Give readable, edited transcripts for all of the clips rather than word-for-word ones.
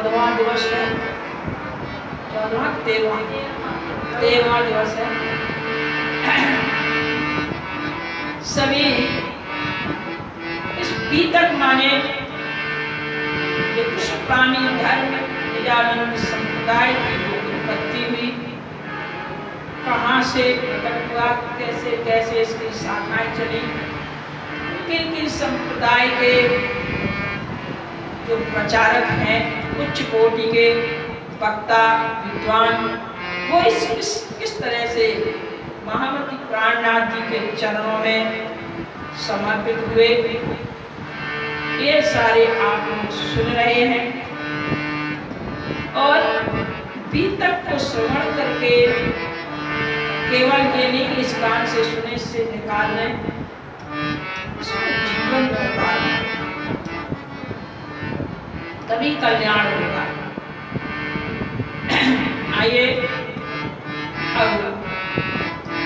14वां दिवस है, 13वां दिवस है। सभी इस बीतक माने ये पुष्पाणी धर्म निजानंद संप्रदाय की जो उत्पत्ति हुई, कहाँ से प्रकट हुआ, कैसे कैसे इसकी शाखाएं चली, किन किन संप्रदाय के जो प्रचारक हैं, उच्च कोटि के वक्ता विद्वान, वो किस तरह से महामती प्राणनाथ जी के चरणों में समर्पित हुए, ये सारे आप लोग सुन रहे हैं। और बीतक को श्रवण करके केवल ये नहीं इस कान से सुने से निकाल लें, इसको जीवन में उतारना, तभी कल्याण होगा। आइए अब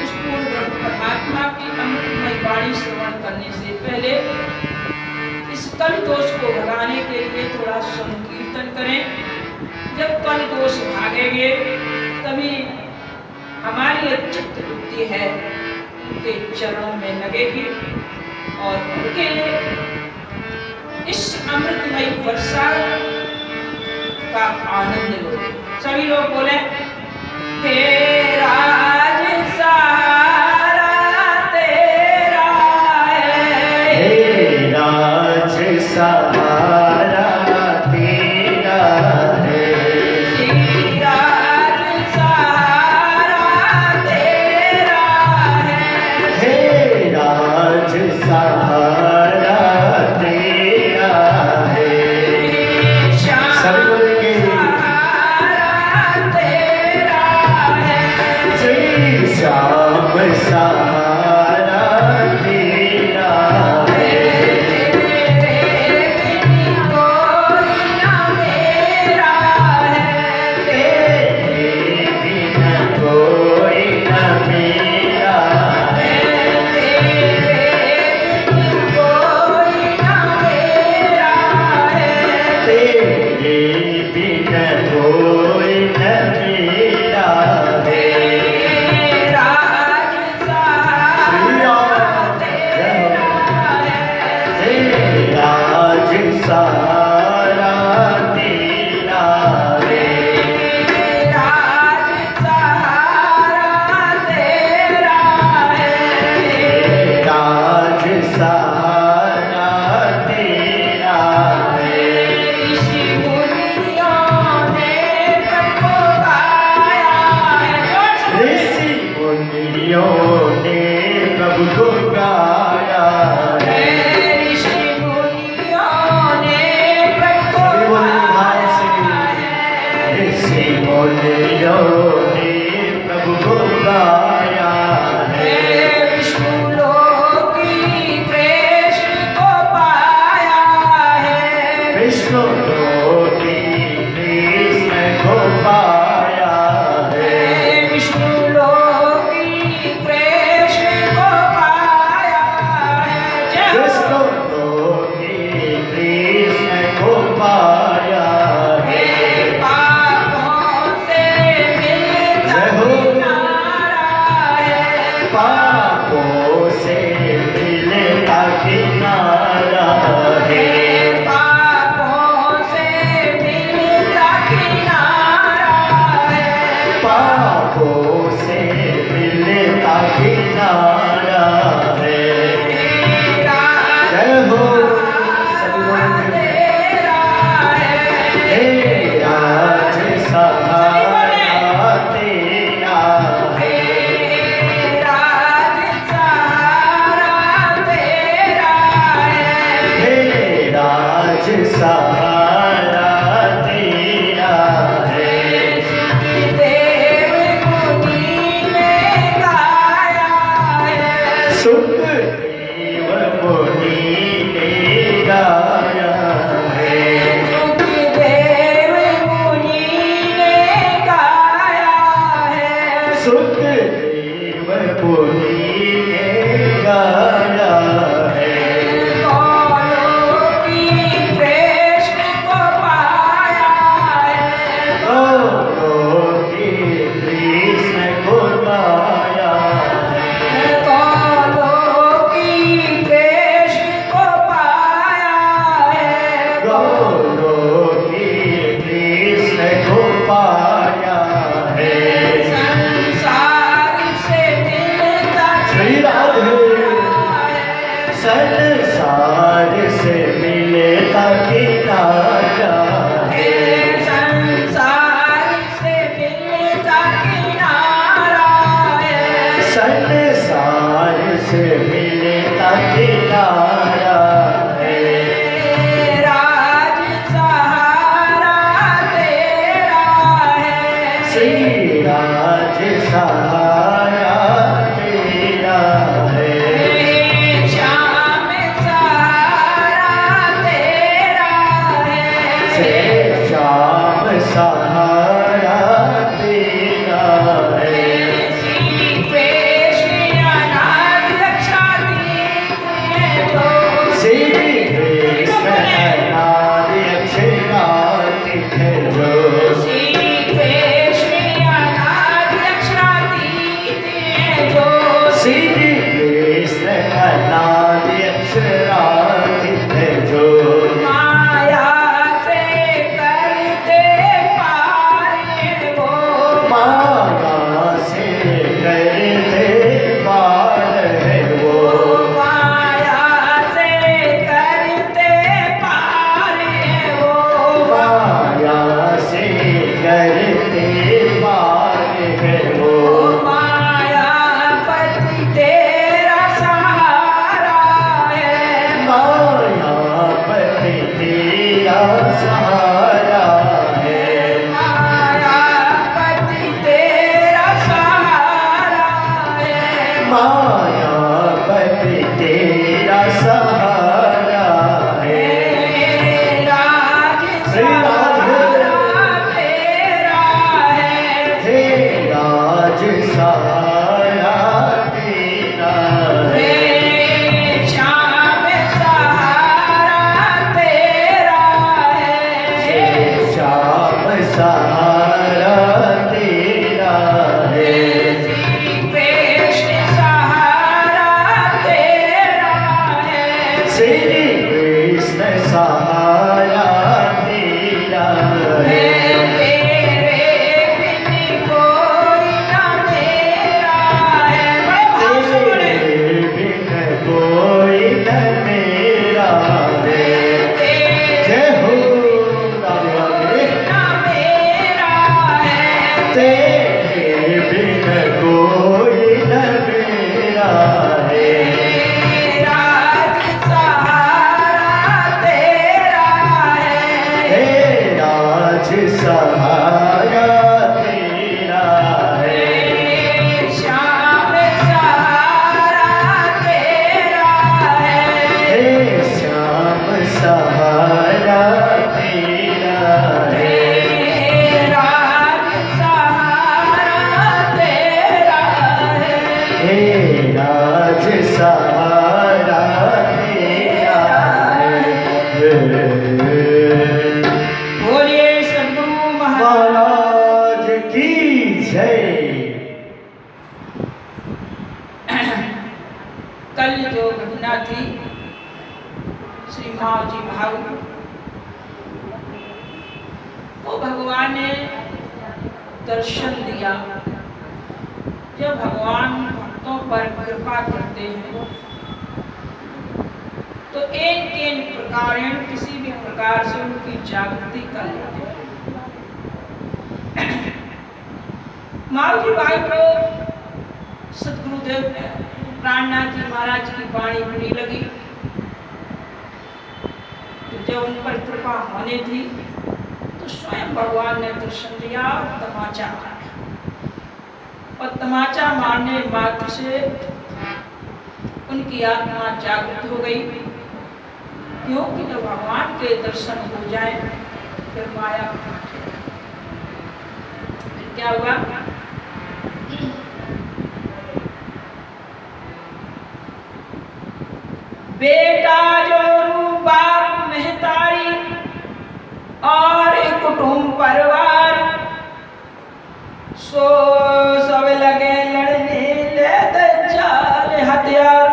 उस पूर्ण ब्रह्म परमात्मा की अमृतमय वाणी श्रवण करने से पहले इस कल दोष को भगाने के लिए थोड़ा संकीर्तन करें। जब कल दोष भागेंगे तभी हमारी चित्त बुद्धि है उनके चरणों में लगेगी और उनके इस अमृतमय वर्षा का आनंद लो। सभी लोग बोले, हे राज सारा तेरा है, हे राज सारा तेरा है, श्री राज सारा तेरा है, हे राज सारा तेरा है। सभी बोलेंगे, श्याम सहारा तेरा है, तेरे बिना कोई न मेरा है, तेरे बिना कोई न मेरा है। राज सारा तेरा है, राज सहारा तेरा है, राज सारा तेरा है। ऋषि मुनियों ने प्रभु गाया है, ऋषि मुनियों ने प्रभु को गाया है, ऋषि मुनियों ने प्रभु गाया है, ऋषि मुनियों ने प्रभु को गाया है, विष्णु लोक की कृष्ण को पाया है, विष्णु लोकी कृष्ण को पाया है, विष्णु लोक की कृष्ण को पाया है, जय विष्णु लोकी कृष्ण को पाया है। पापों से मिलता जय हो। किनारा है, पापों से मिलता किनारा है, पापों से मिलता किनारा है, पापों से मिलता किनारा है। जय हो। सभी लोग तेरा है, हे राज सहारा तेरा है, राज सहारा तेरा है, हे राज सहारा तेरा है। देव मुनि ने गाया है, सुखदेव मुनि ने गाया है, देव मुनि ने गाया है, सुखदेव मुनि ने गाया है, गोलोकी कृष्ण को गोलोकी कृष्ण को पाया है। संसार से मिलता श्री राधे संसार से मिलता किनारा है। संसार से मिलता किनारा है। संसार से मिलता किनारा है। राज सहारा तेरा है। श्री राज सहारा तेरा है। श्याम सहारा तेरा है। से श्याम सहारा तेरा है। श्री कृष्ण अनाथ रक्षाती है जो। श्री कृष्ण अनाद अक्षरातीत है जो। श्री कृष्ण अनाथ रक्षातीत है जो। श्री कृष्ण अनाद अक्षरातीत है जो। माया से करते पार वो। माया से करते पार है वो। माया से करते पार वो। माया से करते पार है वो। मायापति तेरा सहारा है। मायापति तेरा सहारा है। मायापति तेरा सहारा है। मायापति तेरा सहारा है। राज सहारा तेरा है। हे राज सहारा तेरा है। श्याम सहारा तेरा है। श्याम सहारा तेरा है। श्री कृष्ण सहारा तेरा है। श्री कृष्ण सहारा तेरा है। तेरे बिन कोई न मेरा है। बड़े भाव से बोले। तेरे बिन कोई न मेरा है। जय हो राधे राधे। न मेरा है। तेरे बिन कोई न मेरा है। राज सहारा तेरा है। हे राज सहारा तेरा है। श्याम सहारा तेरा है। हे श्याम सहारा तेरा है। राज सहारा तेरा है। हे राज सहारा तेरा है। बोलिए सद्गुरु महाराज महाराज की जय। कल जो घटना थी श्री मावजी भाव, वो भगवान ने दर्शन दिया। जब भगवान भक्तों पर कृपा करते हैं तो एक प्रकार किसी भी प्रकार से उनकी जागृति कर लेते हैं। मावजी भाई को सतगुरुदेव प्राणनाथ जी महाराज की वाणी बुरी लगी, तो जब उन पर कृपा होने थी तो स्वयं भगवान ने दर्शन दिया और तमाचा मारा। और तमाचा मारने मात्र से उनकी आत्मा जागृत हो गई, क्योंकि जब भगवान के दर्शन हो जाए फिर माया फिर क्या हुआ। बेटा जो बाप महतारी और कुटुंब परिवार सो सब लगे लड़ने ले दज्जाल हथियार।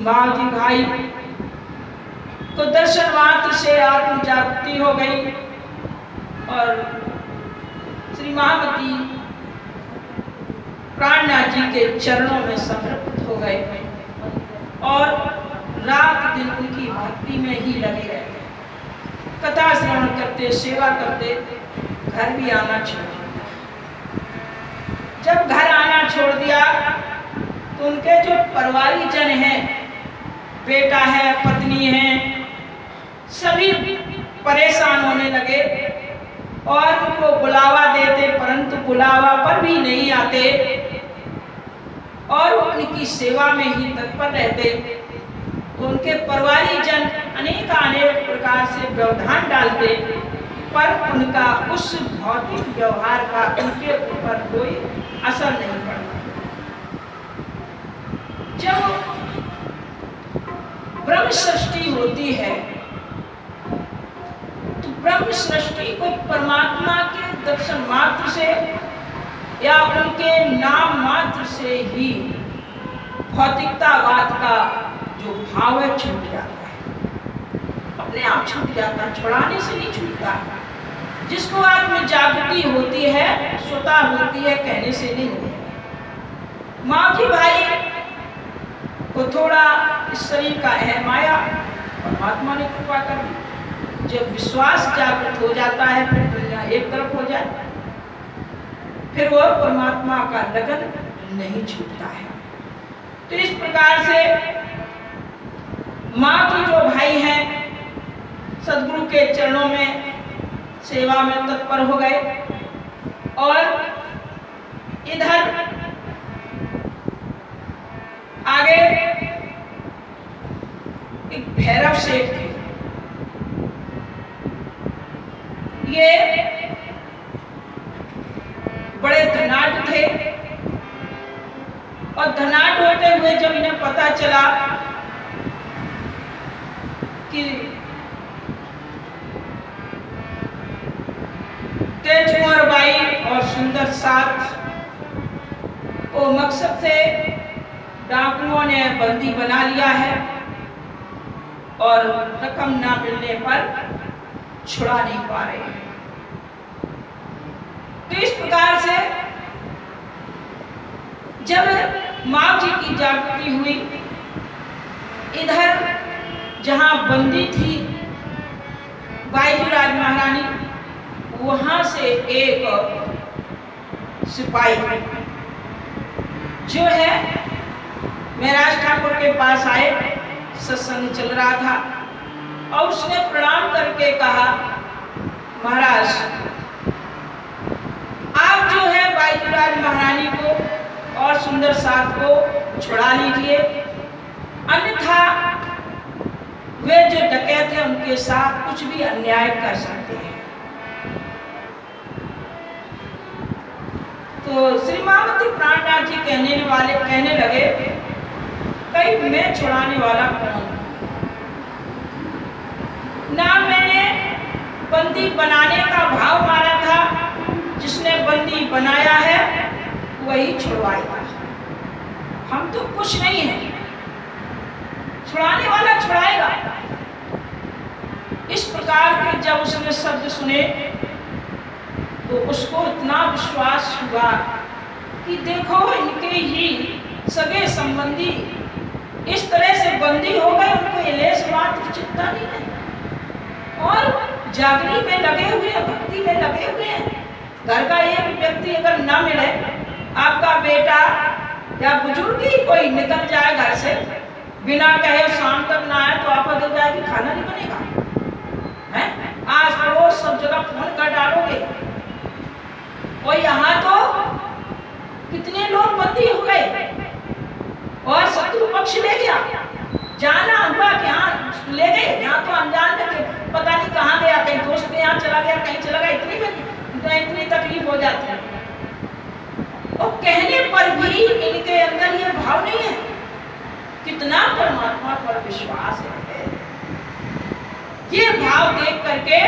मावजी भाई तो दर्शन मात्र से आत्म जागृति हो गई और श्री महामती प्राणनाथ जी के चरणों में समर्पित हो गए और रात दिन उनकी भक्ति में ही लगे रहे। कथा श्रवण करते, सेवा करते, घर भी आना छोड़ दिया। जब घर आना छोड़ दिया तो उनके जो परिवारी जन हैं, बेटा है, पत्नी है, सभी परेशान होने लगे और उनको बुलावा देते, परंतु बुलावा पर भी नहीं आते और उनकी सेवा में ही तत्पर रहते। तो उनके परिवारी जन अनेक प्रकार से व्यवधान डालते, पर उनका उस भौतिक व्यवहार का उनके ऊपर कोई असर नहीं पड़ता। जब ब्रह्म सृष्टि होती है तो ब्रह्म सृष्टि को परमात्मा के दर्शन मात्र से या उनके नाम मात्र से ही भौतिकतावाद का जो भाव है छूट जाता है, अपने आप छूट जाता है, छुड़ाने से नहीं छूटता। जिसको आत्म जागृति होती है, स्वतः होती है, कहने से नहीं होती। माँ जी भाई को थोड़ा इस शरीर का है माया, परमात्मा ने कृपा कर दी। जब विश्वास जागृत हो जाता है फिर दुनिया एक तरफ हो जाए, फिर वो परमात्मा का लगन नहीं छूटता है। तो इस प्रकार से माँ की जो भाई हैं सदगुरु के चरणों में सेवा में तत्पर हो गए और इधर आगे एक भैरव सेठ थे। ये बड़े धनाढ्य थे और धनाढ्य होते हुए जब इन्हें पता चला कि तेज कुंवर बाई और सुंदर साथ को मकसद से डाकुओं ने बंदी बना लिया है और रकम ना मिलने पर छुड़ा नहीं पा रहे हैं। तो इस प्रकार से जब माँ जी की जागृति हुई, इधर जहां बंदी थी बाईजूराज महारानी, वहां से एक सिपाही जो है महराज ठाकुर के पास आए, सत्संग चल रहा था और उसने प्रणाम करके कहा, महाराज आप जो है बाईजूराज महारानी को और सुंदर साथ को छुड़ा लीजिए, अन्यथा वे जो डकैत हैं उनके साथ कुछ भी अन्याय कर सकते हैं। तो श्री महामती प्राणनाथ जी कहने लगे, कई मैं छुड़ाने वाला कौन? ना मैंने बंदी बनाने का भाव मारा था, जिसने बंदी बनाया है वही छुड़वाएगा। हम तो कुछ नहीं है, छुड़ाने वाला छुड़ाएगा। इस प्रकार के जब उसने शब्द सुने तो उसको इतना विश्वास हुआ कि देखो इनके ही सगे संबंधी इस तरह से बंदी हो गए, उनको इलेश मात्र चिंता नहीं है और जागने में लगे हुए हैं, भक्ति में लगे हुए हैं। घर का एक व्यक्ति अगर न मिले, आपका बेटा या बुजुर्ग ही कोई निकल जाए घर से बिना कहे, शाम तक ना आए तो आफत हो जाएगी, खाना नहीं बनेगा है? आज रोज सब जगह फोन कर डालोगे और यहाँ तो कितने लोग बंदी हो गए और शत्रु पक्ष ले गया, जाना हुआ कि हाँ ले गए, यहाँ तो अनजान में पता नहीं कहाँ गया, कहीं दोस्त के यहाँ चला गया, कहीं चला गया, इतनी तकलीफ हो जाती है। और कहने पर भी इनके अंदर ये भाव नहीं है, कितना परमात्मा पर विश्वास है। ये भाव देख करके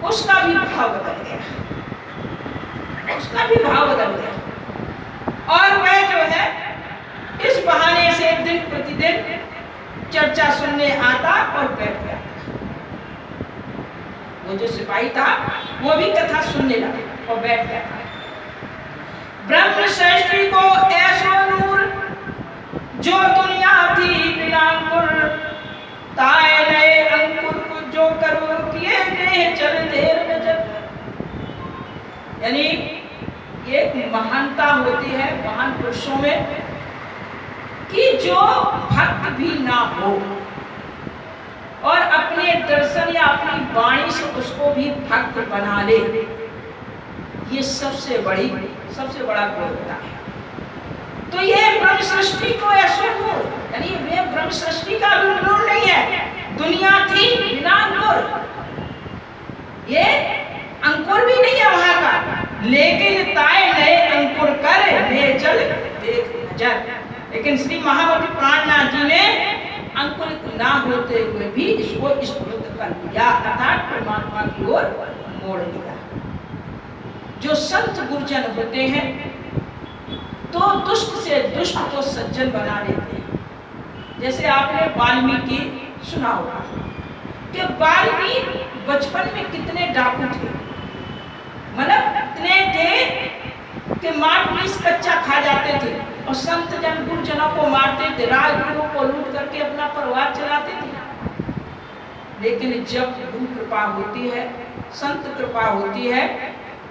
उसका भी भाव बदल गया, उसका भी भाव बदल गया और वह जो है इस बहाने से दिन प्रतिदिन चर्चा सुनने आता और बैठ जाता। वो जो सिपाही था वो भी कथा सुनने लगा और बैठ जाता। ब्रह्म श्रेष्ठी को ऐसो नूर जो दुनिया थी बिना अंकुर, ताए नए अंकुर को जो करो किए गए चल देर में जब। यानी एक महानता होती है महान पुरुषों में कि जो भक्त भी ना हो और अपने दर्शन या अपनी वाणी से उसको भी भक्त बना ले, ये सबसे बड़ा गुण होता है। तो ये ब्रह्म सृष्टि को ऐसा नूर, यानी ये ब्रह्म सृष्टि का नूर नहीं है, दुनिया थी बिना अंकुर, ये अंकुर भी नहीं है वहां का, लेकिन ताए नए अंकुर कर ले चल देख नजर। लेकिन श्री महामति प्राणनाथ जी ने अंकुरित ना होते हुए भी इसको स्फुरित कर दिया, अर्थात परमात्मा की ओर मोड़ दिया। जो संत गुरुजन होते हैं तो दुष्ट से दुष्ट को सज्जन बना देते हैं। जैसे आपने वाल्मीकि सुना होगा कि वाल्मीकि बचपन में कितने डाकू थे, मतलब इतने थे कि मार पुलिस कच्चा खा जाते थे और संत जन गुरुजनों को मारते थे, राजगुरुओं को लूट करके अपना परिवार चलाते थे। लेकिन जब गुरु कृपा होती है, संत कृपा होती है,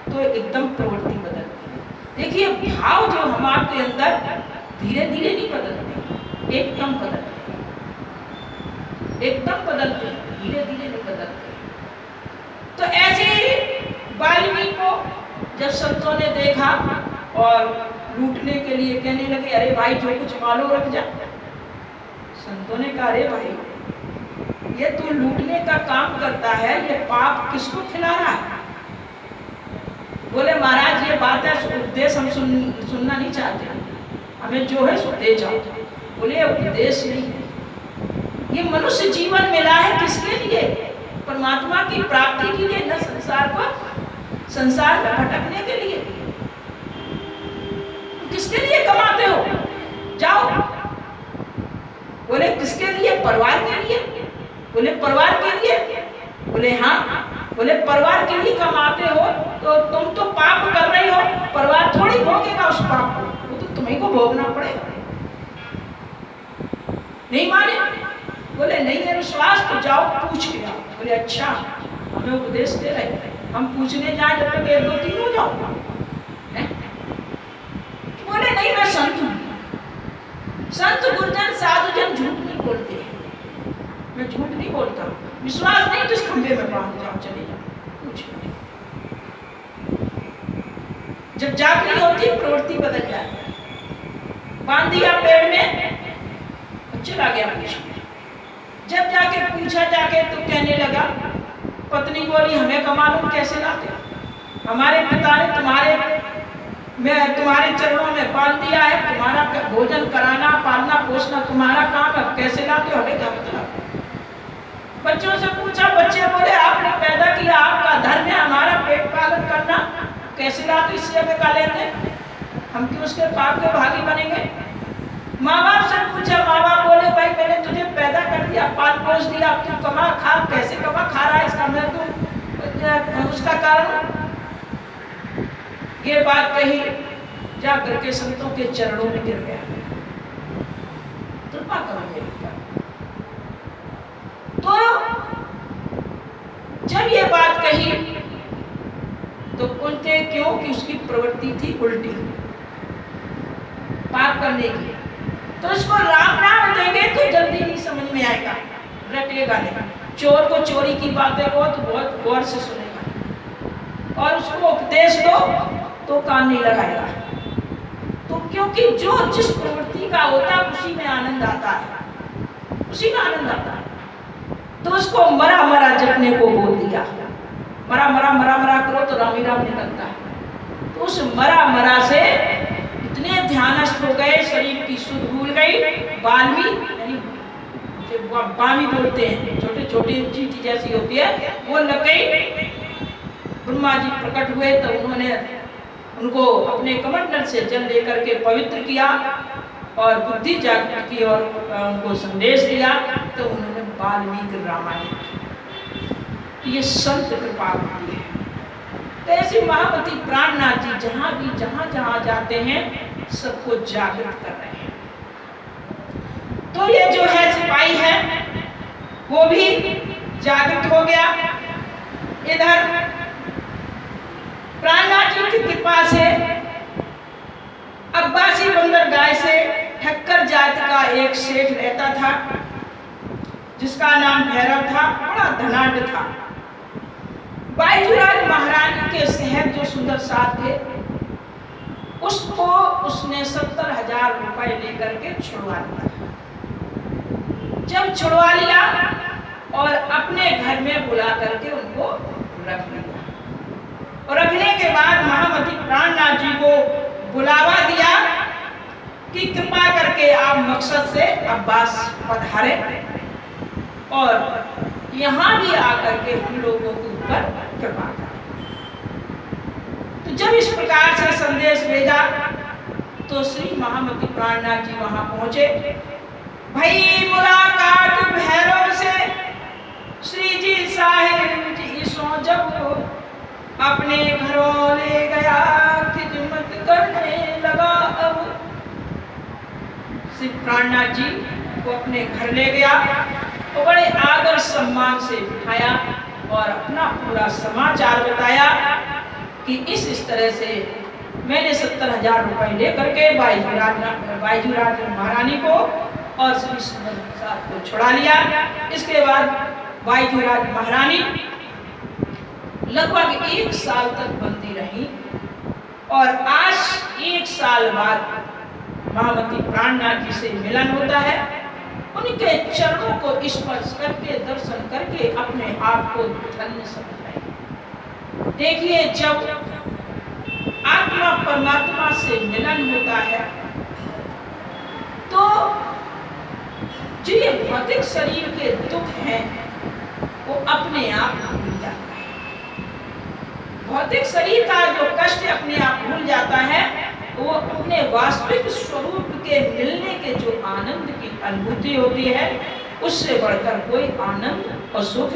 तो एकदम प्रवृत्ति बदलती है। देखिए भाव जो हमारे अंदर धीरे धीरे नहीं बदलते, एकदम बदलते, एकदम बदलते, धीरे धीरे नहीं बदलते। तो ऐसे ही वाल्मीकि को जब संतों ने देखा और लूटने के लिए कहने लगे, अरे भाई जो कुछ मालो रख जा। संतों ने कहा, अरे भाई ये तू लूटने का काम करता है, ये पाप किसको खिला रहा है? बोले महाराज ये बात है, उपदेश हम सुनना नहीं चाहते, हमें जो है सो दे जाओ। बोले उपदेश नहीं है, ये मनुष्य जीवन मिला है किसके लिए? परमात्मा की प्राप्ति के लिए, न संसार में भटकने के लिए। किसके लिए कमाते हो? जाओ। बोले किसके लिए? परिवार के लिए। बोले परिवार के लिए? बोले हाँ। बोले परिवार के लिए कमाते हो तो तुम तो पाप कर रहे हो, परिवार थोड़ी भोगेगा उस पाप को, वो तो तुम्हें को भोगना पड़ेगा। नहीं माने? बोले नहीं है विश्वास तो जाओ पूछ के आओ। बोले अच्छा, हमें उपदेश दे रहे, हम पूछने जाए जब तक 1 2 3 हो जाओ। बोले नहीं मैं संत हूँ, संत गुरुजन साधुजन झूठ नहीं बोलते, मैं झूठ नहीं बोलता, विश्वास नहीं तो इस खंबे में बांध जाओ, चले जाओ कुछ। जब जागृति होती प्रवृत्ति बदल जाती है। बांध दिया पेड़ में, चला गया पूछने। जब जाके पूछा जाके तो कहने लगा, पत्नी बोली हमें का मालूम कैसे लाते, हमारे पिता ने तुम्हारे चरणों में बांध दिया है, तुम्हारा भोजन कराना पालना पोसना तुम्हारा काम है, कैसे लाते हो हमें क्या मतलब। बच्चों से पूछा, बच्चे बोले आपने पैदा किया, आपका धर्म है, हमारा पेट पालन करना, कैसे लाते इससे हमें का लेते, हम क्यों उसके पाप के भागी बनेंगे। माँ बाप से पूछा, माँ बाप बोले भाई मैंने तुझे पैदा कर दिया, पाल पोस दिया, अब तू कमा खा, कैसे कमा खा रहा है इसका मैं तू उसका कारण। ये बात कही, जा करके संतों के चरणों में गिर गया, कृपा करोगे। तो जब ये बात कही तो उनके क्यों कि उसकी प्रवृत्ति थी उल्टी पाप करने की, तो इसको राम नाम देंगे तो जल्दी नहीं समझ में आएगा, रटेगा नहीं। चोर को चोरी की बातें को तो बहुत गौर से सुनेगा और उसको उपदेश दो तो कान नहीं लगाएगा। तो क्योंकि जो जिस प्रवृत्ति का होता है उसी में आनंद आता है, उसी में आनंद आता है। तो उसको मरा मरा जपने को बोल दिया, मरा मरा मरा मरा करो तो राम ही राम निकलता है। तो उस मरा मरा से इतने ध्यानस्थ हो गए, शरीर की सुध भूल गई। बामी बोलते हैं, छोटे छोटे चींटी जैसी होती है, वो लग गई। ब्रह्मा जी प्रकट हुए तो उन्होंने उनको अपने कमंडल से जल लेकर के पवित्र किया और बुद्धि जागृत की और उनको संदेश दिया, तो उन्होंने वाल्मीकि रामायण, ये संत कृपा होती है। तो ऐसे महामती प्राणनाथ जी जहाँ जहाँ जाते हैं सबको जागृत कर रहे हैं। तो ये जो है सिपाही है वो भी जागृत हो गया। इधर प्राणनाथ जी की कृपा से अब्बासी बंदरगाह से ठक्कर जाति का एक सेठ रहता था, जिसका नाम भैरव था, बड़ा धनाढ्य था। बाईजूराज महारानी के शहर जो सुंदर साथ थे, उसको उसने 70,000 रुपए लेकर के छुड़वा लिया। जब छुड़वा लिया और अपने घर में बुला करके उनको रख लिया, और रखने के बाद महामती प्राणनाथ जी को बुलावा दिया कि कृपा करके आप मकसद से अब्बास पधारे और यहाँ भी आकर के हम लोगों के ऊपर कृपा करें। तो जब इस प्रकार से संदेश भेजा तो श्री महामती प्राणनाथ जी वहां पहुंचे। भाई मुलाकात भैरव से श्री जी साहिब जी सो जब अपने घरों ले गया, खिदमत करने लगा। अब श्री प्राणनाथ जी को अपने घर ले गया और बड़े आदर सम्मान से बिठाया और अपना पूरा समाचार बताया कि इस तरह से मैंने 70,000 रुपए लेकर के बाईजूराज महारानी को और श्री सुंदर प्रसाद को छुड़ा लिया। इसके बाद बाईजूराज महारानी लगभग 1 साल तक बंदी रही और आज 1 साल बाद महामती प्राणनाथ जी से मिलन होता है। उनके चरणों को स्पर्श करके दर्शन करके अपने आप को धन्य समझ रहे। देखिए, जब आत्मा परमात्मा से मिलन होता है तो जो ये भौतिक शरीर के दुख हैं वो अपने आप भूल जाता है। भौतिक शरीर का जो कष्ट अपने आप भूल जाता है, वो अपने वास्तविक स्वरूप के मिलने के जो आनंद की अनुभूति होती है, उससे बढ़कर कोई आनंद और सुख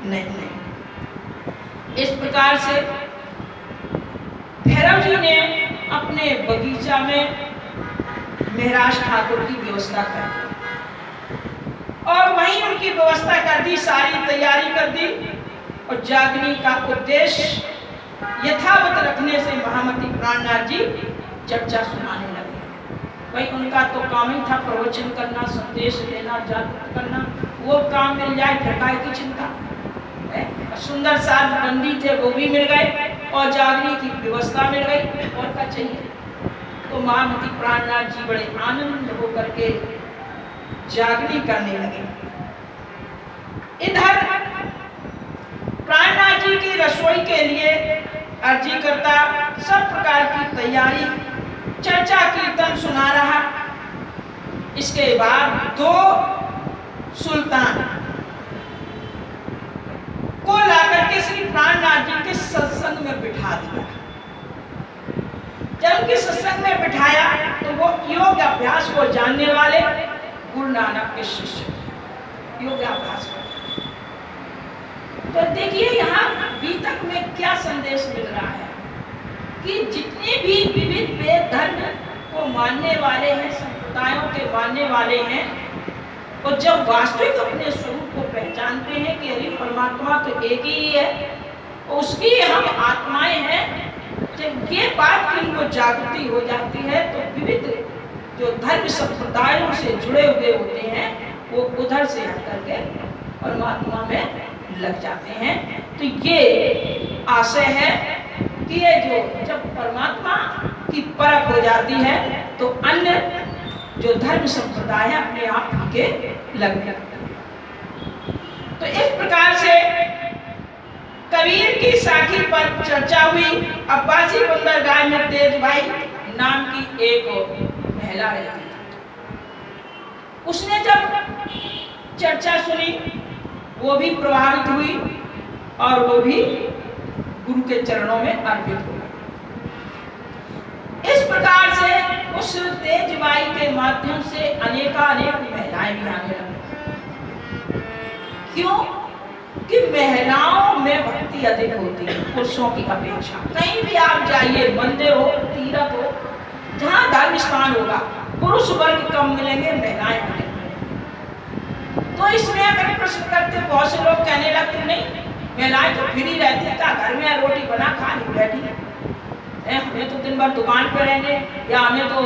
नहीं है। इस प्रकार से भैरव जी ने अपने बगीचा में महाराज ठाकुर की व्यवस्था कर दी और वहीं उनकी व्यवस्था कर दी, सारी तैयारी कर दी और जागने का उद्देश्य यथावत रखने से महामती प्राणनाथ जी चर्चा सुनाने लगे। भाई उनका तो काम ही था प्रवचन करना, संदेश देना, जागृत करना। वो काम मिल जाए फिर काय की चिंता। सुंदर साथ बंदी थे वो भी मिल गए और जागने की व्यवस्था मिल गई, और क्या चाहिए। तो महामती प्राणनाथ जी बड़े आनंद होकर के जागनी करने लगे। इधर प्राणनाथ जी की रसोई के लिए अर्जी करता, सब प्रकार की तैयारी, चर्चा कीर्तन सुना रहा। इसके बाद 2 सुल्तान को लाकर के श्री प्राणनाथ जी के सत्संग में बिठा दिया। जब उनके सत्संग में बिठाया तो वो योग अभ्यास को जानने वाले गुरु नानक के शिष्य योग अभ्यास करते। तो देखिए यहाँ बीतक में क्या संदेश मिल रहा है कि जितने भी विविध वेद धर्म को मानने वाले हैं, संप्रदायों के मानने वाले हैं, और जब वास्तविक अपने स्वरूप को पहचानते हैं कि अरे परमात्मा तो एक ही है, उसकी हम आत्माएं हैं, जब ये बात की उनको जागृति हो जाती है तो विविध जो धर्म संप्रदायों से जुड़े हुए होते हैं वो उधर से आकर के परमात्मा में लग जाते हैं। तो ये आशय है कि ये जो जब परमात्मा की परख हो जाती है तो अन्य जो धर्म संप्रदाय है अपने आप के लगने लगते हैं। तो इस प्रकार से कबीर की साखी पर चर्चा हुई। अब्बासी बंदरगाह में तेजबाई नाम की एक महिला रहती थी। उसने जब चर्चा सुनी वो भी प्रभावित हुई और वो भी गुरु के चरणों में अर्पित हो गई। इस प्रकार से उस तेज वाई के माध्यम से अनेकानेक महिलाएं भी आने लगी। क्यों? कि महिलाओं में भक्ति अधिक होती है पुरुषों की अपेक्षा। कहीं भी आप जाइए, मंदिर हो, तीर्थ हो, जहाँ धर्म स्थान होगा, पुरुष वर्ग कम मिलेंगे, महिलाएं मिलेंगे। तो इसमें अगर प्रश्न करते, बहुत से लोग कहने लगते नहीं महिलाएं तो फ्री रहती है, क्या घर में रोटी बना खा नहीं बैठी, हमें तो दिन भर दुकान पे रहने, या हमें तो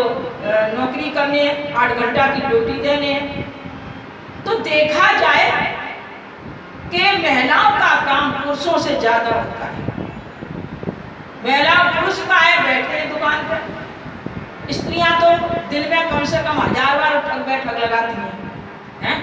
नौकरी करनी है, 8 घंटा की ड्यूटी देने है। तो देखा जाए कि महिलाओं का काम पुरुषों से ज्यादा होता है। महिला पुरुष का है बैठे हैं दुकान पर, स्त्रियां तो दिन में कम से कम 1000 बार उठक बैठक लगाती हैं,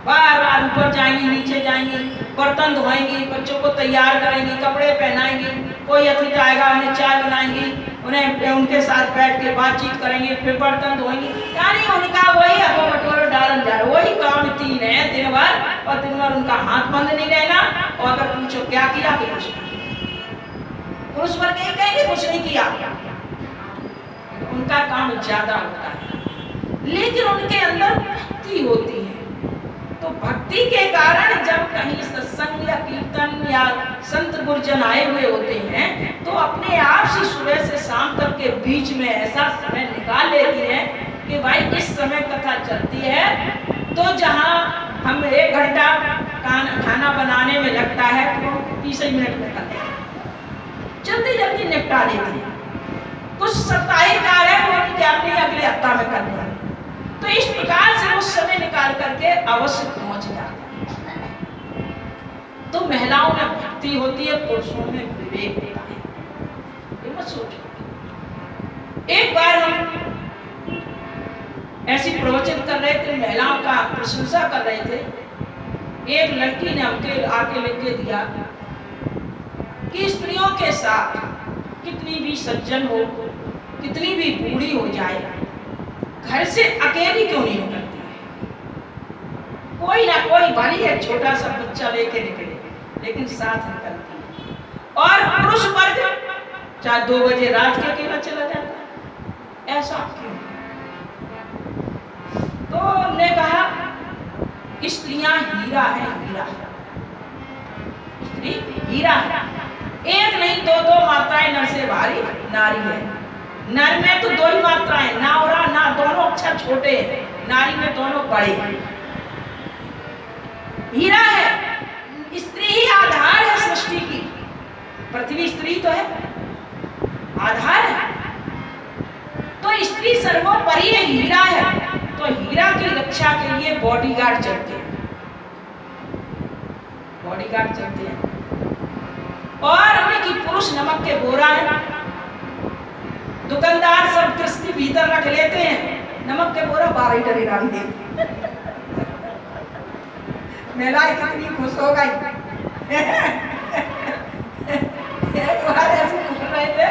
बार बार ऊपर जाएंगी, नीचे जाएंगी, बर्तन धोएंगी, बच्चों को तैयार करेंगी, कपड़े पहनाएंगी, कोई अतिथि आएगा उन्हें चाय बनाएंगी, उन्हें उनके साथ बैठ के बातचीत करेंगे, फिर बर्तन धोएंगी। यानी उनका वही हवा बटोरा डालन जा रहा, वही काम 3 है दिन भर, और दिन भर उनका हाथ बंद नहीं रहना। और अगर पूछो क्या किया, कि कुछ नहीं। पुरुष वर्ग ये कहेंगे कुछ नहीं किया, उनका काम ज्यादा होता है, लेकिन उनके अंदर भक्ति होती है। तो भक्ति के कारण जब कहीं सत्संग या कीर्तन या संत गुरुजन आए हुए होते हैं, तो अपने आप से सुबह से शाम तक के बीच में ऐसा समय निकाल लेती हैं कि भाई इस समय कथा चलती है, तो जहां हम 1 घंटा खाना बनाने में लगता है, तो 30 मिनट में करते हैं, जल्दी जल्दी निपटा देती है। कुछ साप्ताहिक कार्य है वो अपने अगले हफ्ता में करते हैं। तो इस प्रकार से वो समय निकाल करके अवश्य पहुंच जाते हैं। तो महिलाओं में भक्ति होती है, पुरुषों में विवेक होता है, ये मत सोचो। एक बार हम ऐसी प्रवचन कर रहे थे, महिलाओं का प्रशंसा कर रहे थे। एक लड़की ने हमके आके लिख के दिया कि स्त्रियों के साथ कितनी भी सज्जन हो, कितनी भी बूढ़ी हो जाए, घर से अकेली क्यों नहीं निकलती है। कोई ना कोई भली है छोटा सा बच्चा लेके निकले, लेकिन साथ निकलती है। और पुरुष वर्ग चाहे 2 बजे रात के अकेला चला जाता है, ऐसा क्यों? तो हमने कहा स्त्रियां हीरा है, हीरा, स्त्री हीरा है। एक नहीं 2 मात्राएं नर से भारी नारी है। नर में तो 2 ही मात्राएं, ना और ना, दोनों अक्षर छोटे हैं, नारी में दोनों बड़े हैं। हीरा है, स्त्री ही आधार है सृष्टि की। पृथ्वी स्त्री तो है, आधार है। तो स्त्री सर्वोपरि हीरा है। तो हीरा की रक्षा के लिए बॉडीगार्ड चलते हैं, बॉडीगार्ड चलते हैं। और हमें कि पुरुष नमक के बोरा है, दुकानदार सब दृष्टि भीतर रख लेते हैं, नमक के बोरा 12 डरे डाल देते। महिलाएं कितनी खुश हो गई। एक बार ऐसे पूछ रहे थे,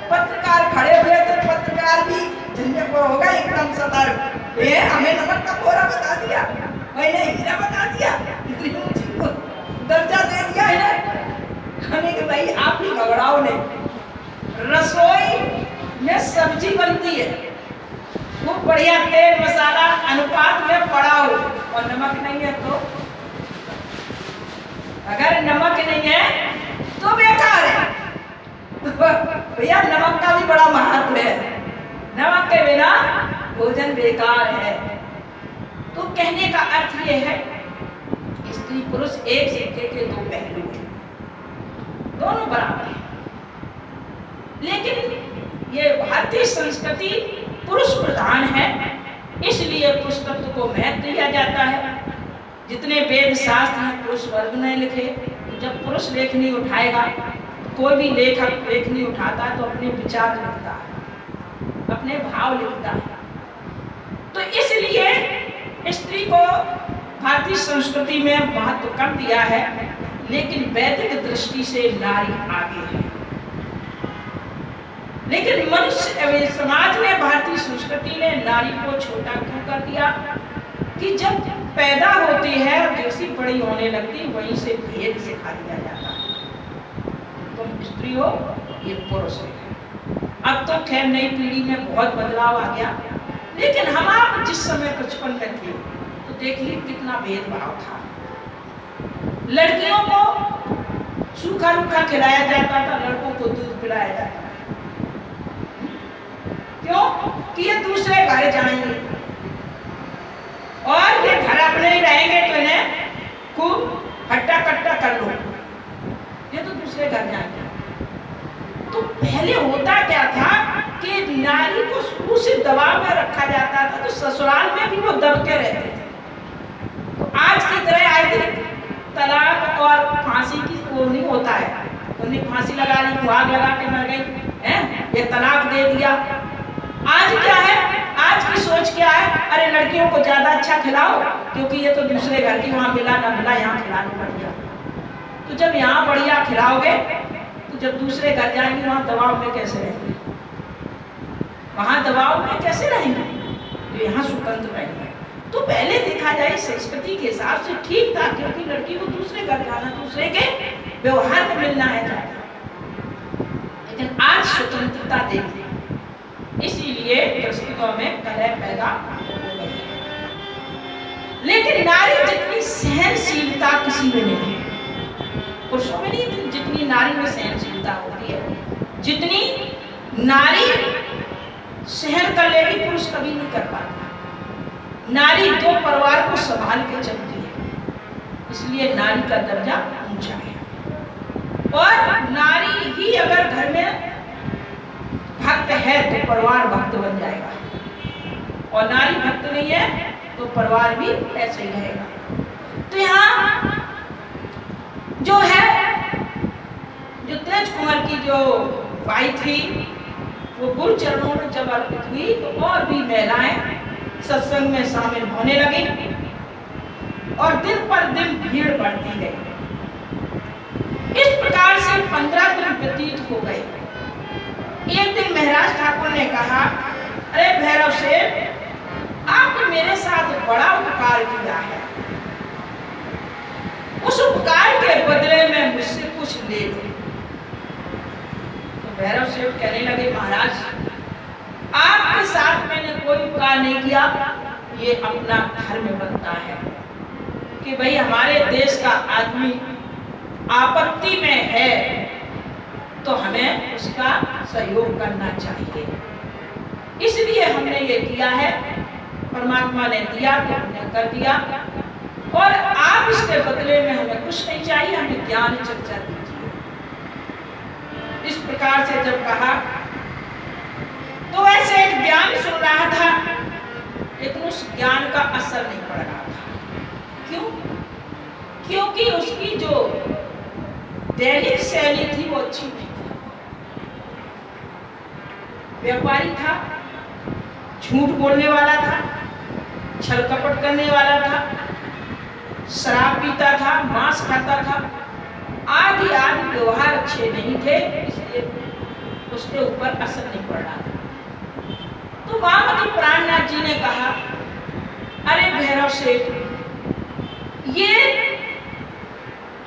पत्रकार खड़े हुए थे, पत्रकार भी झंझट को होगा एकदम सतर्क, हमें नमक का बोरा बता दिया, मैंने हीरा बता दिया, इतनी ऊंची दर्जा दे दिया है। हमें कि भाई आप ही घबराओ नहीं, रसोई में सब्जी बनती है, खूब बढ़िया तेल मसाला अनुपात में पड़ा हो, और नमक नहीं है तो, अगर नमक नहीं है तो बेकार है। भैया नमक का भी बड़ा महत्व है, नमक के बिना भोजन बेकार है। तो कहने का अर्थ यह है, स्त्री पुरुष एक सिक्के के 2 पहलू हैं, दोनों बराबर हैं। लेकिन ये भारतीय संस्कृति पुरुष प्रधान है, इसलिए पुरुष तत्व को महत्व दिया जाता है। जितने वेद शास्त्र हैं पुरुष वर्ग ने लिखे, जब पुरुष लेखनी उठाएगा, कोई भी लेखक लेखनी उठाता है तो अपने विचार लिखता है, अपने भाव लिखता है। तो इसलिए स्त्री को भारतीय संस्कृति में महत्व कम दिया है, लेकिन वैदिक दृष्टि से नारी आगे है। लेकिन मनुष्य समाज ने, भारतीय संस्कृति ने नारी को छोटा क्यों कर दिया कि जब पैदा होती है जैसी बड़ी होने लगती वहीं से भेद सिखा दिया जाता है, तुम स्त्री हो, ये पुरुष है। अब तो खैर नई पीढ़ी में बहुत बदलाव आ गया, लेकिन हम आप जिस समय बचपन में थे तो देखिए कितना भेदभाव था। लड़कियों को सूखा रूखा खिलाया जाता था, लड़कों को दूध पिलाया जाता था। क्यों? कि ये दूसरे घर जाएंगे और ये घर अपने ही रहेंगे तो इन्हें खूब हट्टा कट्टा कर लो, ये तो दूसरे घर जाएंगे। तो पहले होता क्या था कि नारी को शुरू से दबाव में रखा जाता था, तो ससुराल में भी वो दब के रहते थे। तो आज की तरह आए दिन तलाक और फांसी की वो नहीं होता है, उन्हें फांसी लगा ली, मुहाग लगा के मर गई है, ये तलाक दे दिया। आज क्या है, आज की सोच क्या है, अरे लड़कियों को ज्यादा अच्छा खिलाओ क्योंकि ये तो दूसरे घर की, वहां मिला ना मिला यहाँ खिला लो बढ़िया। तो जब यहाँ बढ़िया खिलाओगे तो जब दूसरे घर जाएंगे वहां दबाव में कैसे रहेंगे, वहां दबाव में कैसे रहेंगे, तो यहाँ स्वतंत्र रहेंगे। तो पहले देखा जाए संस्कृति के हिसाब से ठीक था, क्योंकि लड़की को दूसरे घर जाना, दूसरे के व्यवहार में मिलना है जाता। लेकिन आज स्वतंत्रता दे दी, इसीलिए परिस्थितियों में कलह पैदा हो गई। लेकिन नारी जितनी सहनशीलता किसी में नहीं, पुरुषों में नहीं जितनी नारी में सहनशीलता होती है, जितनी नारी सहन कर लेगी पुरुष कभी नहीं कर पाता। नारी दो परिवार को संभाल के चलती है, इसलिए नारी का दर्जा ऊंचा है। और नारी ही अगर घर में भक्त है तो परिवार भक्त बन जाएगा, और नारी भक्त नहीं है तो परिवार भी ऐसे ही रहेगा। तो यहाँ जो है, जो तेज कुंवर की जो बाई थी वो गुरु चरणों में जब अर्पित हुई तो और भी महिलाएं सत्संग में शामिल होने लगी और दिन पर दिन भीड़ बढ़ती गई। इस प्रकार से 15 दिन व्यतीत हो गए। एक दिन महाराज ठाकुर ने कहा, अरे भैरव सेठ, आपने मेरे साथ बड़ा उपकार किया है, उस उपकार के बदले में मुझसे कुछ ले लो। तो भैरव सेठ कहने लगे, महाराज आपके साथ मैंने कोई उपकार नहीं किया, ये अपना धर्म बनता है कि भाई हमारे देश का आदमी आपत्ति में है तो हमें उसका सहयोग करना चाहिए, इसलिए हमने ये किया है। परमात्मा ने दिया तो हमने कर दिया, और आप इसके बदले में हमें कुछ नहीं चाहिए, हमें ज्ञान चर्चा दीजिए। इस प्रकार से जब कहा तो ऐसे एक ज्ञान सुन रहा था, लेकिन उस ज्ञान का असर नहीं पड़ रहा था। क्यों? क्योंकि उसकी जो दैनिक शैली थी वो अच्छी नहीं थी। व्यापारी था, झूठ बोलने वाला था, छल कपट करने वाला था, शराब पीता था, मांस खाता था, आदि आदि व्यवहार अच्छे नहीं थे, इसलिए उसके ऊपर असर नहीं पड़ रहा था। तो वामदेव प्राणनाथ जी ने कहा, अरे भैरव सेठ, ये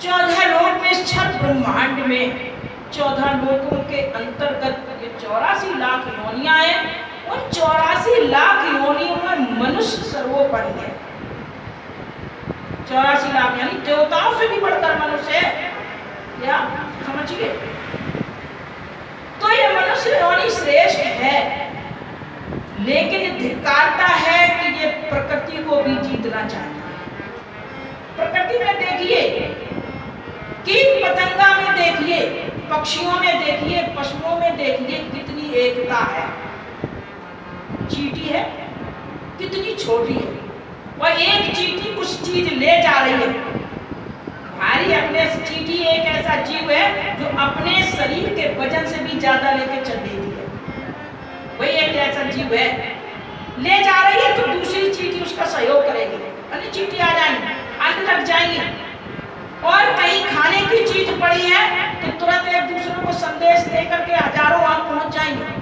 14 लोक में, छठ ब्रह्मांड में 14 लोकों के अंतर्गत ये 84 लाख योनियां हैं। उन 84 लाख योनियों में मनुष्य सर्वोपरि है। 84 लाख यानी देवताओं से भी बढ़कर मनुष्य है, क्या समझिए? तो ये मनुष्य योनि श्रेष्ठ है, लेकिन धिक्कारता है कि ये प्रकृति को भी जीतना चाहता है। प्रकृति में देखिए, कीट पतंगा में देखिए, पक्षियों में देखिए, पशुओं में देखिए, कितनी एकता है। चींटी है, कितनी छोटी है, और एक चींटी कुछ चीज ले जा रही है भारी। अपने चींटी एक ऐसा जीव है जो अपने शरीर के वजन से भी ज्यादा लेके चल देती है। वही एक ऐसा जीव है, ले जा रही है तो दूसरी चींटी उसका सहयोग करेगी, अन्य चींटी आ जाएंगी, अन्य लग जाएंगी। और कहीं खाने की चीज पड़ी है तो तुरंत एक दूसरे को संदेश दे करके हजारों वहां पहुंच जाएंगे।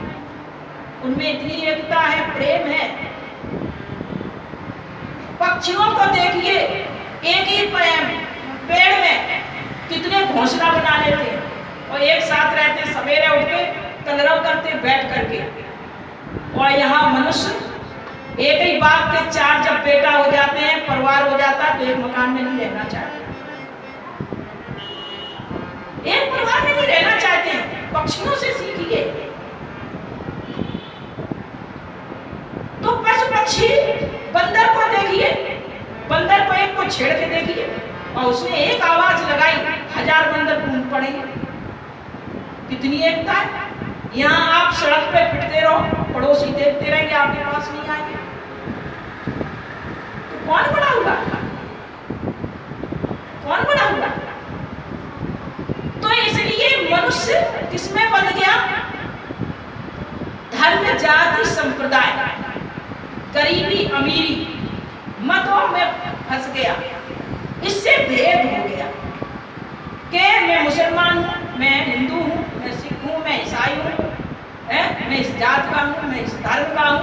उनमें इतनी एकता है, प्रेम है। पक्षियों को देखिए, एक ही पेड़ में कितने घोंसला बना लेते हैं और एक साथ रहते, सवेरे उठ के कलरव करते, बैठ और यहाँ मनुष्य एक ही बाप के चार जब बेटा हो जाते हैं, परिवार हो जाता है, तो एक मकान में नहीं रहना चाहते, एक परिवार में नहीं रहना चाहते हैं। पक्षियों से सीखिए। तो पशु पक्षी, बंदर को देखिए, बंदर को एक को छेड़ के देखिए और उसने एक आवाज लगाई, 1000 बंदर कूद पड़ेंगे। कितनी एकता है। यहाँ आप सड़क पे फिरते रहो, पड़ोसी देखते रहेंगे, आपके पास नहीं आएंगे, तो कौन बड़ा होगा, कौन बड़ा होगा। तो इसलिए मनुष्य किसमें बन गया, धर्म जाति संप्रदाय, गरीबी अमीरी, मतों में फंस गया। इससे भेद हो गया कि मैं मुसलमान हूँ, मैं हिंदू हूँ, मैं सिख हूँ, मैं ईसाई हूँ, मैं इस जात का हूँ, मैं इस धर्म का हूँ।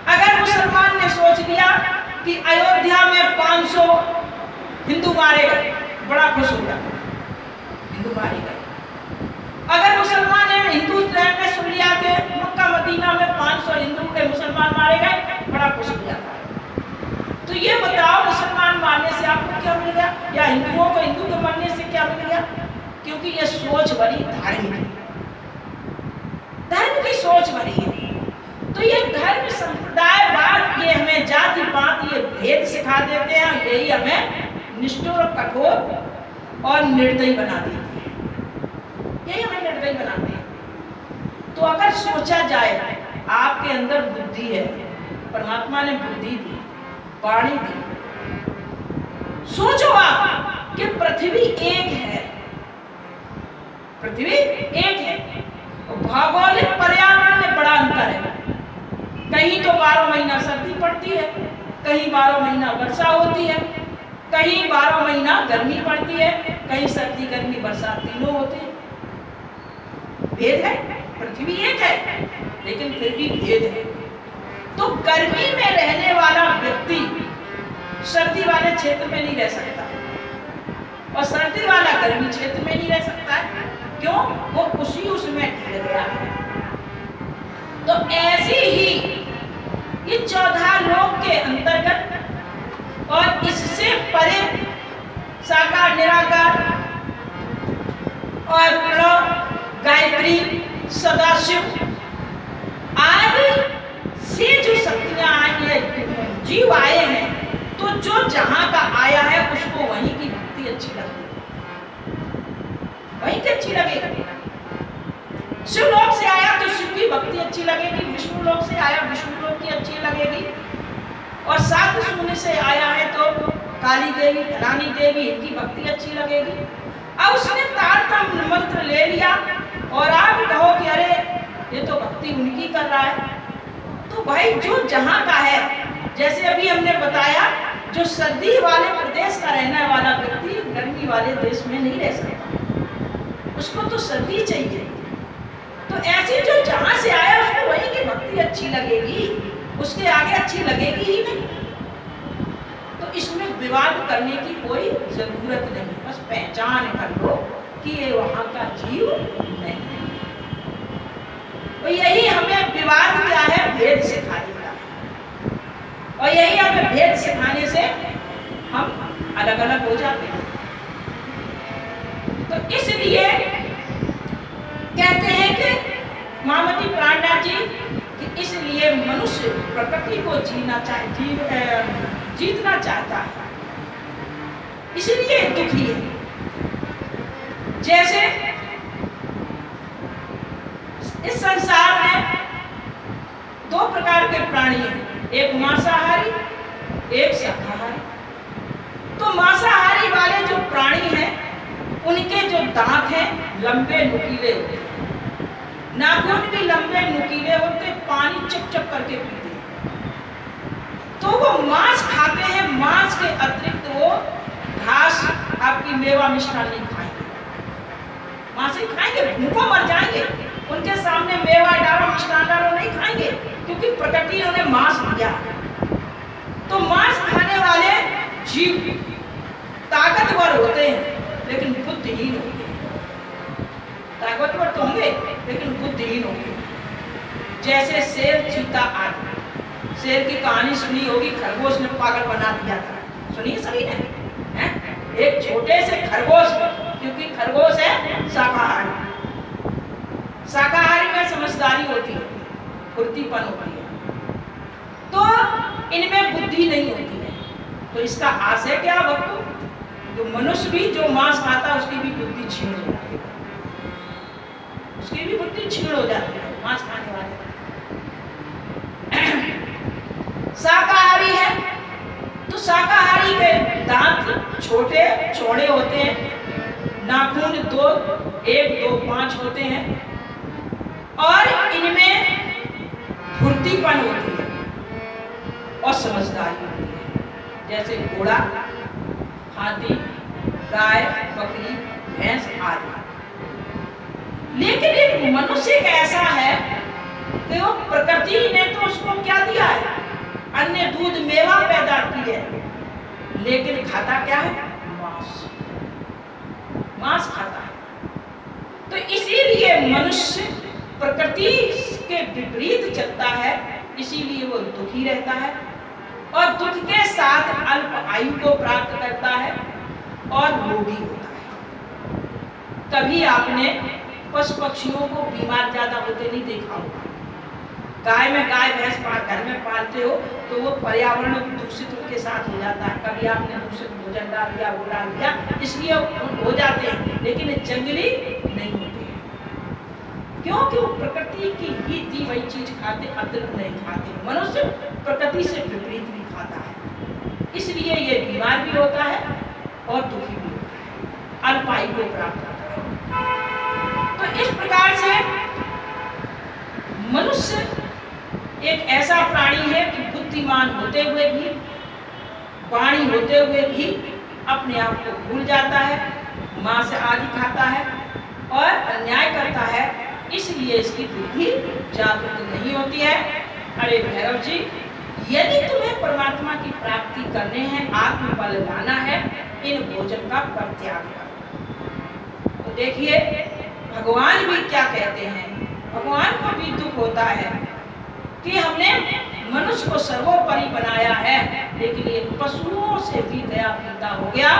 अगर मुसलमान ने सोच लिया कि अयोध्या में 500 हिंदू मारे गए, बड़ा खुश हो गया, हिंदू मारे गए। अगर मुसलमान ने हिंदू ने सुन लिया कि मक्का मदीना में 500 हिंदू के मुसलमान मारे गए, बड़ा खुश हो जाता है। तो ये बताओ, मुसलमान मारने से आपको क्या मिल गया, या हिंदुओं को हिंदू के मरने से क्या मिल गया। क्योंकि ये सोच बड़ी धार्मिक, धर्म की सोच बड़ी है। तो ये धर्म संप्रदायवाद, ये हमें जाति पात, ये भेद सिखा देते हैं, यही हमें निष्ठुर, कठोर और निर्दयी बना देते हैं, यही हमें निर्दयी बनाते हैं। तो अगर सोचा जाए, आपके अंदर बुद्धि है, परमात्मा ने बुद्धि दी, वाणी दी, सोचो आप कि पृथ्वी एक है, पृथ्वी एक है, भौगोलिक पर्यावरण में बड़ा अंतर है। कहीं तो 12 महीना सर्दी पड़ती है, कहीं 12 महीना वर्षा होती है, कहीं 12 महीना गर्मी पड़ती है, कहीं सर्दी गर्मी बरसात तीनों होते हैं। भेद है, पृथ्वी एक है लेकिन फिर भी भेद है। तो गर्मी में रहने वाला व्यक्ति सर्दी वाले क्षेत्र में नहीं रह सकता और सर्दी वाला गर्मी क्षेत्र में नहीं रह सकता है। क्यों? वो उसमें ढल गया है। तो ऐसे ही ये 14 लोक के अंतर्गत और इससे परे साकार, निराकार और प्रणव, गायत्री, सदाशिव आदि से जो शक्तियां आई है, जीव आए हैं, तो जो जहां का आया है उसको वहीं की भक्ति अच्छी लगती है, वहीं की अच्छी लगेगी। शिव लोक से आया तो शिव की भक्ति अच्छी लगेगी, विष्णु लोक से आया विष्णु लोक की अच्छी लगेगी, और सात शून्य से आया है तो काली देवी, रानी देवी, इनकी भक्ति अच्छी लगेगी। अब उसने तारतम्य मंत्र ले लिया और आप कहो कि अरे ये तो भक्ति उनकी कर रहा है। तो भाई जो जहां का है, जैसे अभी हमने बताया, जो सर्दी वाले प्रदेश का रहने वाला व्यक्ति गर्मी वाले देश में नहीं रह सकता, उसको तो सर्दी चाहिए। तो ऐसे जो जहां से आया उसको वहीं की भक्ति अच्छी लगेगी, उसके आगे अच्छी लगेगी ही नहीं। तो इसमें विवाद करने की कोई जरूरत नहीं, बस पहचान कर लो कि ये वहां का जीव नहीं है। तो यही हमें विवाद क्या है, भेद सिखा देता है, और यही हमें भेद सिखाने से हम अलग अलग हो जाते हैं। तो इसलिए कहते हैं कि महामती प्राणनाथ जी कि इसलिए मनुष्य प्रकृति को जीतना चाहता है, इसलिए दुखी है। जैसे इस संसार में 2 प्रकार के प्राणी हैं, एक मांसाहारी, एक शाकाहारी। तो मांसाहारी वाले जो प्राणी हैं, उनके जो दांत हैं लंबे नुकीले होते हैं, नाखून भी लंबे नुकीले होते, पानी चप चप करके पीते हैं। तो वो मांस खाते हैं, मांस के अतिरिक्त वो घास, आपकी मेवा मिष्ठान नहीं खाएंगे। मांस ही खाएंगे, भूखों मर जाएंगे, उनके सामने मेवा डालो, मिष्ठान डालो, नहीं खाएंगे, क्योंकि प्रकृति ने उन्हें मांस दिया। तो मांस खाने वाले जीव ताकतवर होते हैं लेकिन बुद्धिहीन होते हैं। ताकतवर तो होंगे लेकिन बुद्धिहीन होंगे। जैसे शेर शेर की कहानी सुनी होगी, खरगोश ने पागल बना दिया था, सुनिए सभी ने, हैं? एक छोटे से खरगोश, क्योंकि खरगोश है शाकाहारी, शाकाहारी में समझदारी होती है, फुर्तीपन होती है, तो इनमें बुद्धि नहीं होती है। तो इसका आशय क्या भक्तों, जो मनुष्य भी जो मांस खाता है उसकी भी बुद्धि छीन हो जाती है, उसकी भी बुद्धि छीन हो जाती है मांस खाने वाले। शाकाहारी है तो शाकाहारी के दांत छोटे चौड़े होते हैं, नाखून 2, 1, 2, 5 होते हैं और इनमें फुर्तीपन होती है और समझदारी होती है, जैसे घोड़ा, हाथी, गाय, बकरी, भैंस आदि। लेकिन एक मनुष्य एक ऐसा है कि वो प्रकृति ने तो उसको क्या दिया है, अन्य दूध मेवा पैदा की है, लेकिन खाता क्या है, मांस, मांस खाता है। तो इसीलिए मनुष्य प्रकृति के विपरीत चलता है, इसीलिए वो दुखी रहता है और दुख के साथ अल्प आयु को प्राप्त करता है और रोगी होता है। कभी आपने पशु पक्षियों को बीमार ज्यादा होते नहीं देखा होगा। गाय में गाय भैंस घर में पालते हो तो वो पर्यावरण दूषित उनके साथ हो जाता है, कभी आपने दूषित भोजन डाल दिया, वो डाल दिया, इसलिए हो जाते हैं, लेकिन जंगली नहीं होते हैं। क्योंकि वो प्रकृति की ही दी वही चीज खाते, अतिरिक्त नहीं खाते। मनुष्य प्रकृति से विपरीत भी खाता है, इसलिए ये बीमार भी होता है और दुखी भी होता है, अल्पायु को प्राप्त करता है। तो इस प्रकार से मनुष्य एक ऐसा प्राणी है कि बुद्धिमान होते हुए भी, वाणी होते हुए भी अपने आप को भूल जाता है, मांस आदि खाता है और अन्याय करता है, इसलिए इसकी बुद्धि जागृत नहीं होती है। अरे भैरव जी, यदि तुम्हें परमात्मा की प्राप्ति करने हैं, आत्मबल लाना है, इन भोजन का परित्याग करो। तो देखिए भगवान भी क्या कहते हैं, भगवान को भी दुख होता है कि हमने मनुष्य को सर्वोपरि बनाया है, लेकिन ये पशुओं से भी दया पीता हो गया,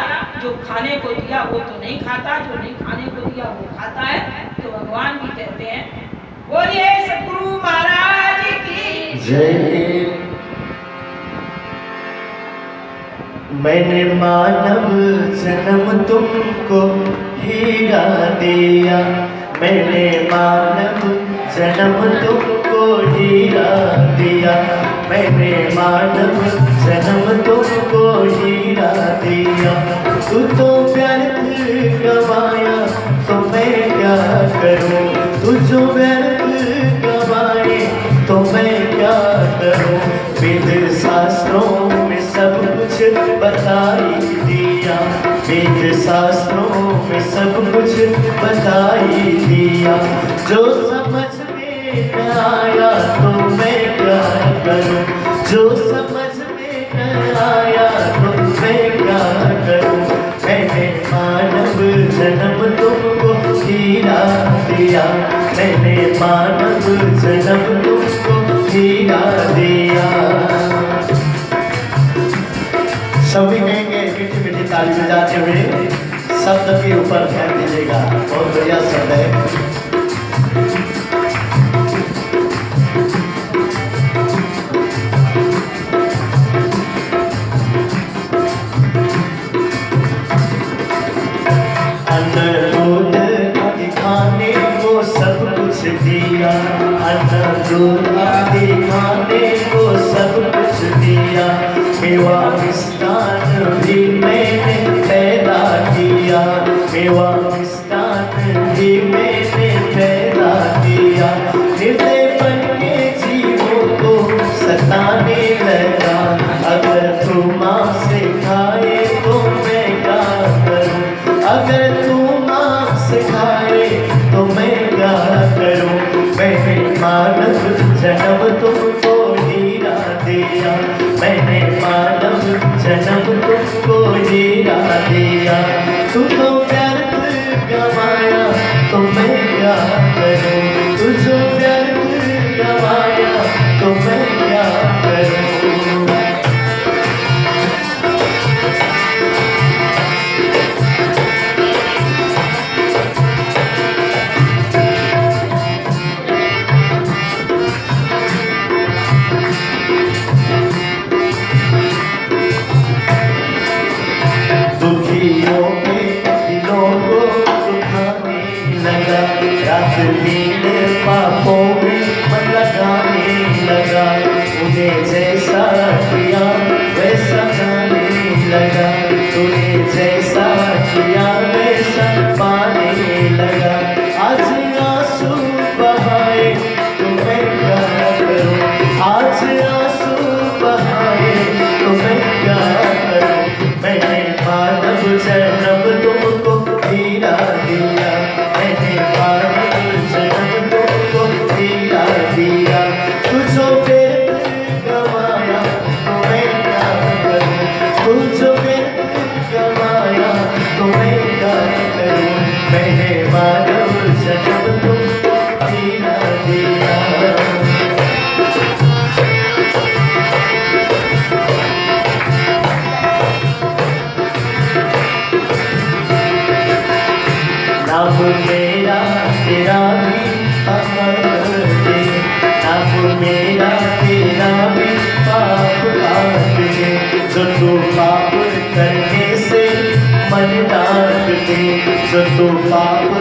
जो खाने को दिया वो तो नहीं खाता, जो नहीं खाने को दिया वो खाता है। तो भगवान भी कहते हैं, बोलिए सद्गुरु महाराज की जय। मैंने मानव जन्म तुमको हीरा दिया, मैंने मानव जन्म तुमको हीरा दिया, मैंने मानव जन्म तुमको हीरा दिया। तू तो व्यर्थ गवाया तो मैं क्या करूं, तू जो व्यर्थ गवाए तो मैं क्या करूं। वेद शास्त्रों में सब कुछ बताई दिया, वेद शास्त्रों में सब कुछ बताई दिया। जो समझ में न आया तो मैं क्या करूं, जो समझ में न आया तो मैं क्या करूं। मैंने मानव जन्म तुमको हीरा दिया, मैंने मानव जन्म तुमको हीरा दिया। सभी कहेंगे मीठी मीठी ताली बजाते हुए, शब्द के ऊपर ध्यान दीजिएगा, बहुत बढ़िया शब्द है। अन्न दूध आदि खाने को सब कुछ दिया, अन्न दूध आदि खाने को सब कुछ दिया। मेवा मिष्टान भी मैंने पैदा किया, मेवा मिष्टान भी मैंने पैदा किया। हृदय बन के जीवों को सताने लगा, अगर तू मांस खाए तो मैं क्या करूं, अगर तू मांस खाए तो मैं क्या करूं। मैंने मानव जन्म तुमको हीरा दिया, मैंने मानव जन्म तुमको हीरा दिया। तू तो व्यर्थ गवाया तो मैं क्या करूं, तू जो व्यर्थ गवाया तो मैं क्या करूं। नाम मेरा तेरा भी पाप काटे, नाम मेरा तेरा भी पाप काटे। जो तू पाप करने से मन डांटते, जो तू पाप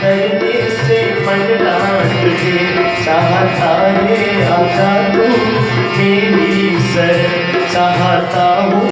करने से मन डांटते, चाहता है आजा तू मेरी शरण, चाहता हूँ